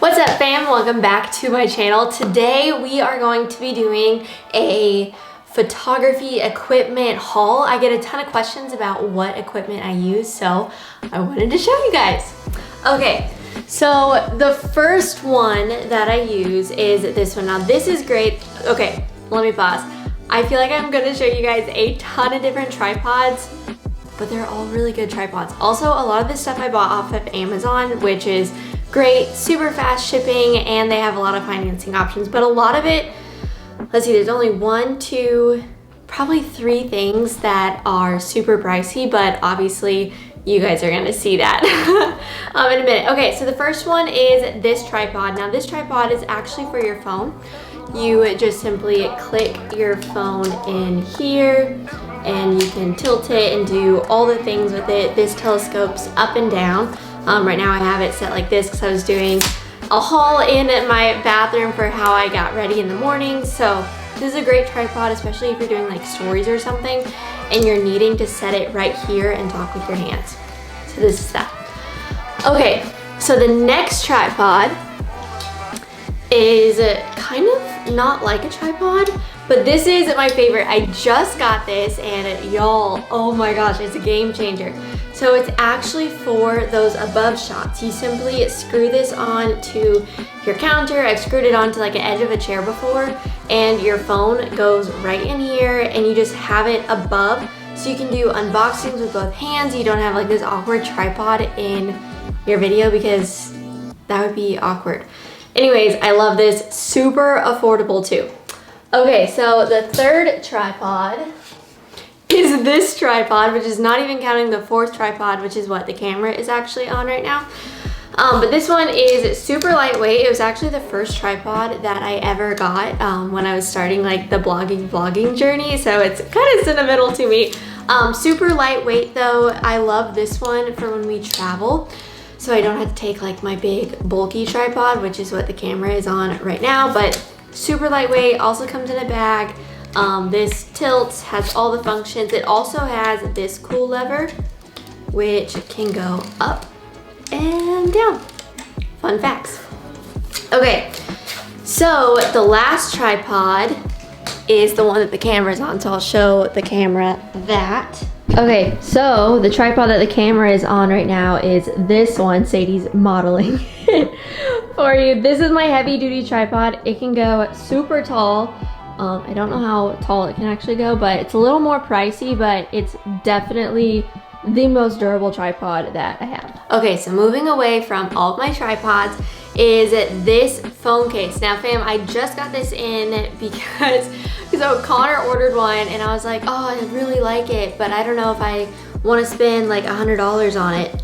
What's up, fam? Welcome back to my channel. Today we are going to be doing a photography equipment haul. I get a ton of questions about what equipment I use, so I wanted to show you guys. Okay, so the first one that I use is this one. Now this is great. Okay, let me pause. I feel like I'm gonna show you guys a ton of different tripods, but they're all really good tripods. Also, a lot of this stuff I bought off of Amazon, which is great, super fast shipping, and they have a lot of financing options. But a lot of it, let's see, there's only one, two, probably three things that are super pricey, but obviously you guys are gonna see that in a minute. Okay, so the first one is this tripod. Now this tripod is actually for your phone. You just simply click your phone in here and you can tilt it and do all the things with it. This telescopes up and down. Right now I have it set like this because I was doing a haul in my bathroom for how I got ready in the morning. So this is a great tripod, especially if you're doing like stories or something and you're needing to set it right here and talk with your hands. So this is that. Okay, so the next tripod is kind of not like a tripod, but this is my favorite. I just got this and y'all, oh my gosh, it's a game changer. So it's actually for those above shots. You simply screw this on to your counter. I've screwed it onto like an edge of a chair before, and your phone goes right in here and you just have it above. So you can do unboxings with both hands. You don't have like this awkward tripod in your video because that would be awkward. Anyways, I love this, super affordable too. Okay, so the third tripod is this tripod, which is not even counting the fourth tripod, which is what the camera is actually on right now. But this one is super lightweight. It was actually the first tripod that I ever got when I was starting like the vlogging journey. So it's kind of sentimental to me. Super lightweight though. I love this one for when we travel. So I don't have to take like my big bulky tripod, which is what the camera is on right now, but super lightweight, also comes in a bag. This tilts, has all the functions. It also has this cool lever, which can go up and down. Fun facts. Okay, so the last tripod is the one that the camera's on, so I'll show the camera that. Okay, so the tripod that the camera is on right now is this one. Sadie's modeling for you. This is my heavy duty tripod. It can go super tall. I don't know how tall it can actually go, but it's a little more pricey, but it's definitely the most durable tripod that I have. Okay, so moving away from all of my tripods is this phone case. Now fam, I just got this in because so Connor ordered one and I was like, oh, I really like it, but I don't know if I want to spend like $100 on it.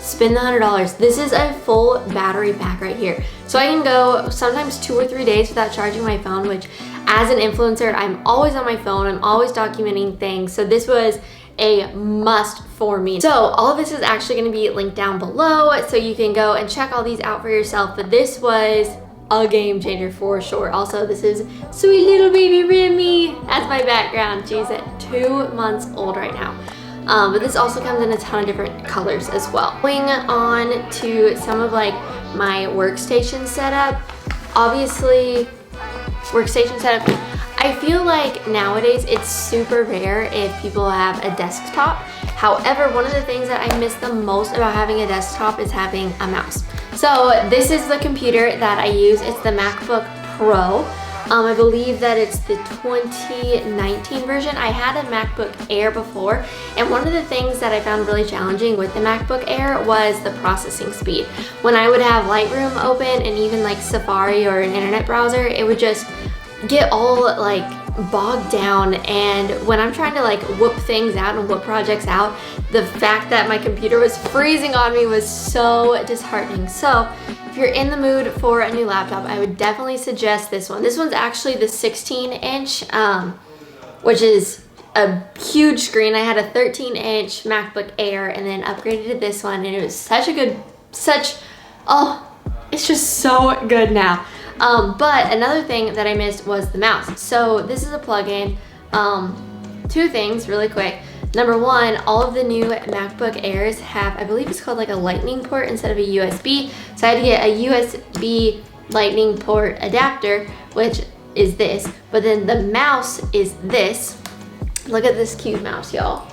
Spend the $100. This is a full battery pack right here. So I can go sometimes 2 or 3 days without charging my phone, which as an influencer, I'm always on my phone. I'm always documenting things. So this was a must for me. So all of this is actually gonna be linked down below, so you can go and check all these out for yourself. But this was a game changer for sure. Also, this is sweet little baby Remy as my background. She's at 2 months old right now. But this also comes in a ton of different colors as well. Going on to some of like my workstation setup. Obviously, workstation setup, I feel like nowadays it's super rare if people have a desktop. However, one of the things that I miss the most about having a desktop is having a mouse. So this is the computer that I use. It's the MacBook Pro. I believe that it's the 2019 version. I had a MacBook Air before, and one of the things that I found really challenging with the MacBook Air was the processing speed. When I would have Lightroom open and even like Safari or an internet browser, it would just get all like bogged down, and when I'm trying to like whoop things out and whoop projects out, the fact that my computer was freezing on me was so disheartening. So if you're in the mood for a new laptop, I would definitely suggest this one. This one's actually the 16-inch, which is a huge screen. I had a 13-inch MacBook Air and then upgraded to this one, and it was such a good, oh, it's just so good now. But another thing that I missed was the mouse. So this is a plug-in. 2 things really quick. Number one, all of the new MacBook Airs have, I believe it's called like a lightning port instead of a USB. So I had to get a USB lightning port adapter, which is this, but then the mouse is this. Look at this cute mouse, y'all.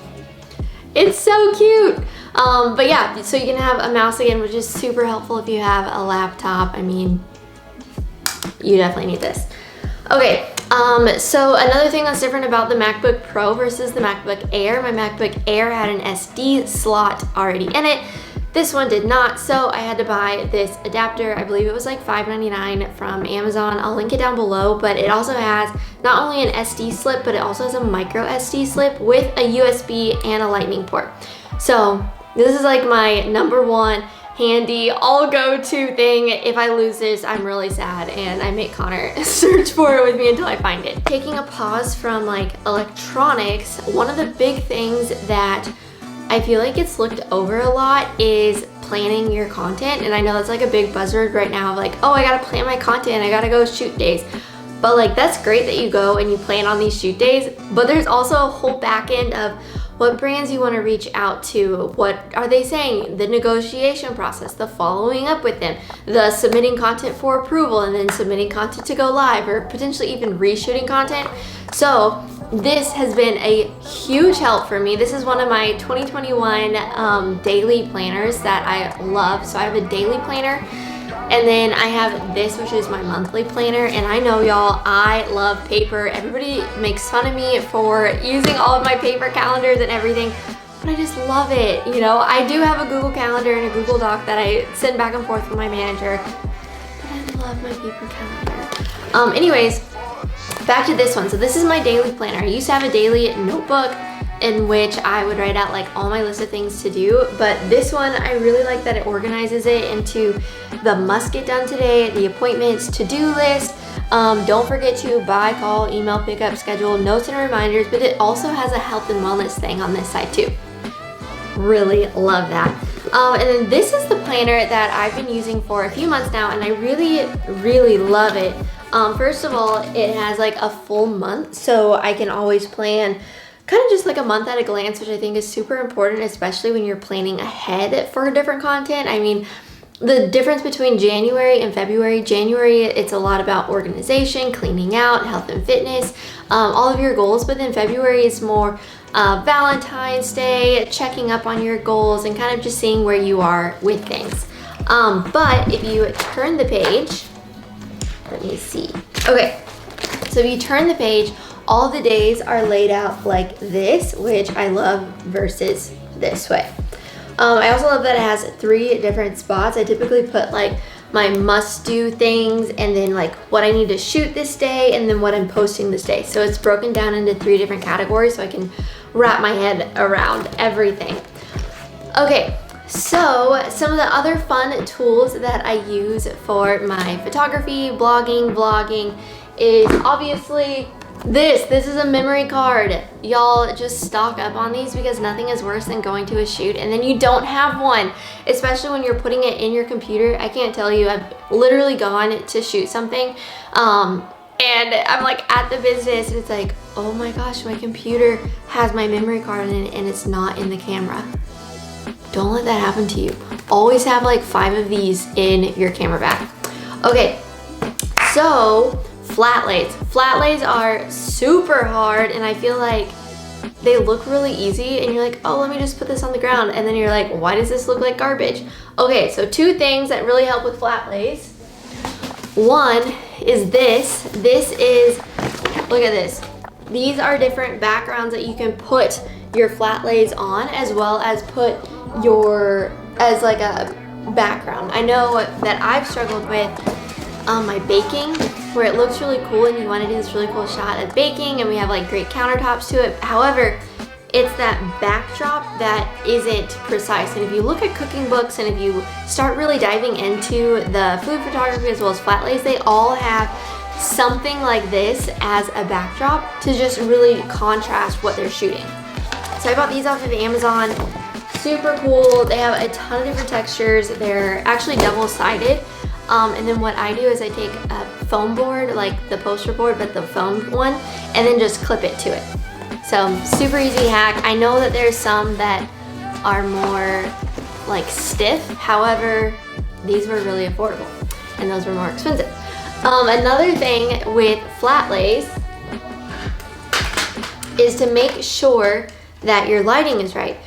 It's so cute. But yeah, so you can have a mouse again, which is super helpful if you have a laptop. I mean, you definitely need this. Okay, so another thing that's different about the MacBook Pro versus the MacBook Air, my MacBook Air had an SD slot already in it. This one did not, so I had to buy this adapter. I believe it was like $5.99 from Amazon. I'll link it down below, but it also has not only an SD slip, but it also has a micro SD slip with a USB and a lightning port. So this is like my #1 handy all go-to thing. If I lose this, I'm really sad and I make Connor search for it with me until I find it. Taking a pause from like electronics, one of the big things that I feel like it's looked over a lot is planning your content. And I know that's like a big buzzword right now of like, oh, I gotta plan my content, I gotta go shoot days. But like, that's great that you go and you plan on these shoot days, but there's also a whole back end of what brands you wanna reach out to, what are they saying, the negotiation process, the following up with them, the submitting content for approval and then submitting content to go live or potentially even reshooting content. So this has been a huge help for me. This is one of my 2021 daily planners that I love. So I have a daily planner and then I have this, which is my monthly planner. And I know y'all, I love paper. Everybody makes fun of me for using all of my paper calendars and everything, but I just love it. You know, I do have a Google Calendar and a Google Doc that I send back and forth with my manager, but I love my paper calendar. Anyways, back to this one. So this is my daily planner. I used to have a daily notebook in which I would write out like all my list of things to do, but this one I really like that it organizes it into the must get done today, the appointments, to-do list, don't forget to buy, call, email, pickup, schedule, notes and reminders, but it also has a health and wellness thing on this side too. Really love that. And then this is the planner that I've been using for a few months now, and I really love it. First of all, it has like a full month, so I can always plan kind of just like a month at a glance, which I think is super important, especially when you're planning ahead for different content. I mean, the difference between January and February, January, it's a lot about organization, cleaning out, health and fitness, all of your goals, but then February is more Valentine's Day, checking up on your goals and kind of just seeing where you are with things. But if you turn the page, let me see. Okay, so if you turn the page, all the days are laid out like this, which I love versus this way. I also love that it has 3 different spots. I typically put like my must-do things and then like what I need to shoot this day and then what I'm posting this day. So it's broken down into 3 different categories so I can wrap my head around everything. Okay, so some of the other fun tools that I use for my photography, blogging, vlogging is obviously this is a memory card. Y'all just stock up on these because nothing is worse than going to a shoot and then you don't have one, especially when you're putting it in your computer. I can't tell you, I've literally gone to shoot something and I'm like at the business and it's like, oh my gosh, my computer has my memory card in it and it's not in the camera. Don't let that happen to you. Always have like 5 of these in your camera bag. Okay, so Flatlays. Flatlays are super hard and I feel like they look really easy and you're like, oh, let me just put this on the ground. And then you're like, why does this look like garbage? Okay, so 2 things that really help with flatlays. One is this. This is, look at this. These are different backgrounds that you can put your flatlays on as well as put as like a background. I know that I've struggled with my baking, where it looks really cool and you want to do this really cool shot of baking and we have like great countertops to it. However, it's that backdrop that isn't precise. And if you look at cooking books and if you start really diving into the food photography as well as flatlays, they all have something like this as a backdrop to just really contrast what they're shooting. So I bought these off of Amazon. Super cool. They have a ton of different textures. They're actually double-sided. And then what I do is I take a foam board, like the poster board, but the foam one, and then just clip it to it. So super easy hack. I know that there's some that are more like stiff. However, these were really affordable and those were more expensive. Another thing with Flatlays is to make sure that your lighting is right.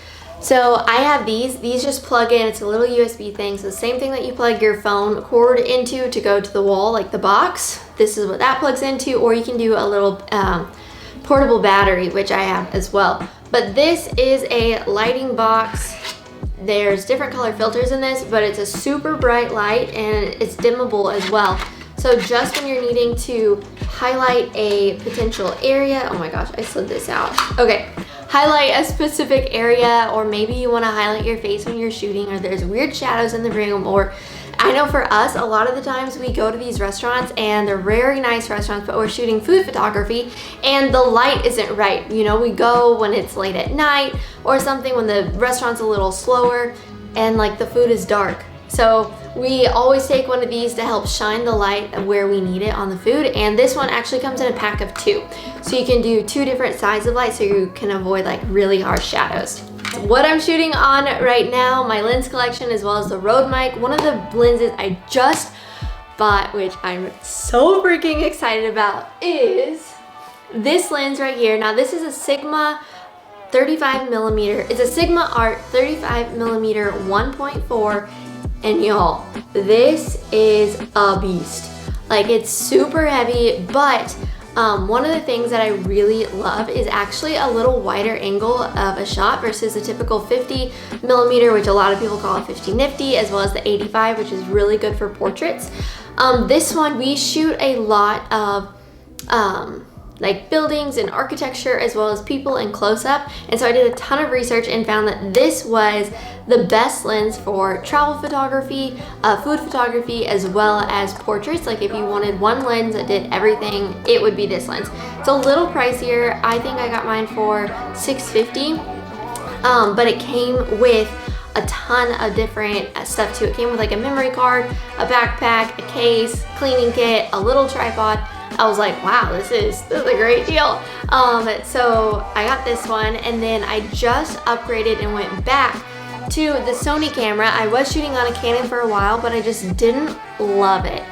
So I have these just plug in, it's a little USB thing, so the same thing that you plug your phone cord into to go to the wall, like the box, this is what that plugs into, or you can do a little portable battery, which I have as well. But this is a lighting box. There's different color filters in this, but it's a super bright light and it's dimmable as well. So just when you're needing to highlight a potential area, oh my gosh, I slid this out. Okay, highlight a specific area, or maybe you want to highlight your face when you're shooting, or there's weird shadows in the room, or I know for us, a lot of the times we go to these restaurants and they're very nice restaurants, but we're shooting food photography and the light isn't right. You know, we go when it's late at night or something, when the restaurant's a little slower and like the food is dark. So we always take one of these to help shine the light where we need it on the food. And this one actually comes in a pack of 2. So you can do 2 different sizes of light so you can avoid like really harsh shadows. What I'm shooting on right now, my lens collection as well as the Rode mic. One of the lenses I just bought, which I'm so freaking excited about, is this lens right here. Now this is a Sigma 35mm. It's a Sigma Art 35mm 1.4. And y'all, this is a beast. Like, it's super heavy, but one of the things that I really love is actually a little wider angle of a shot versus the typical 50mm, which a lot of people call a 50 nifty, as well as the 85, which is really good for portraits. This one, we shoot a lot of like buildings and architecture as well as people in close-up, and so I did a ton of research and found that this was the best lens for travel photography, food photography, as well as portraits. Like if you wanted one lens that did everything, it would be this lens. It's a little pricier. I think I got mine for $650, but it came with a ton of different stuff too. It came with like a memory card, a backpack, a case, cleaning kit, a little tripod. I was like, wow, this is a great deal. So I got this one, and then I just upgraded and went back to the Sony camera. I was shooting on a Canon for a while, but I just didn't love it,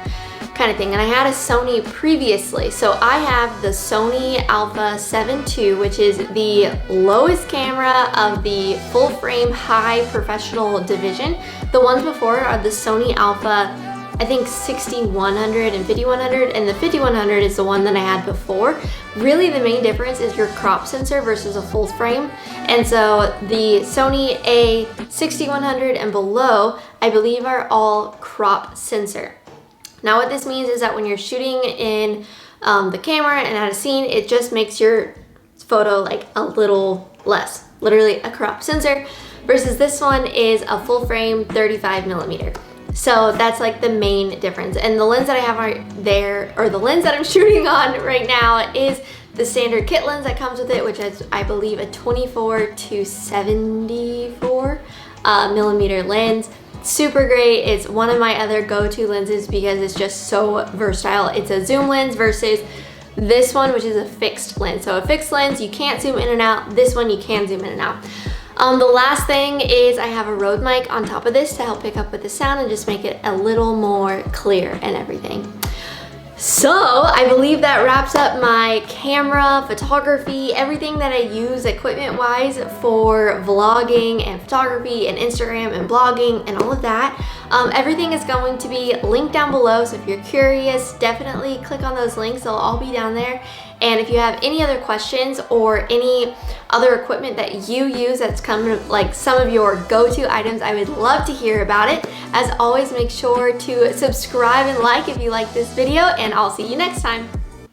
kind of thing. And I had a Sony previously. So I have the Sony Alpha A7 II, which is the lowest camera of the full frame high professional division. The ones before are the Sony Alpha, I think 6100 and 5100, and the 5100 is the one that I had before. Really the main difference is your crop sensor versus a full frame. And so the Sony A6100 and below, I believe, are all crop sensor. Now what this means is that when you're shooting in the camera and at a scene, it just makes your photo like a little less, literally a crop sensor, versus this one is a full frame 35mm. So that's like the main difference. And the lens that I have right there, or the lens that I'm shooting on right now, is the standard kit lens that comes with it, which is, I believe, a 24 to 74 millimeter lens. Super great. It's one of my other go-to lenses because it's just so versatile. It's a zoom lens versus this one, which is a fixed lens. So a fixed lens, you can't zoom in and out. This one, you can zoom in and out. The last thing is I have a Rode mic on top of this to help pick up with the sound and just make it a little more clear and everything. So I believe that wraps up my camera, photography, everything that I use equipment-wise for vlogging and photography and Instagram and blogging and all of that. Everything is going to be linked down below, so if you're curious, definitely click on those links. They'll all be down there. And if you have any other questions or any other equipment that you use that's like some of your go-to items, I would love to hear about it. As always, make sure to subscribe and like if you like this video, and I'll see you next time.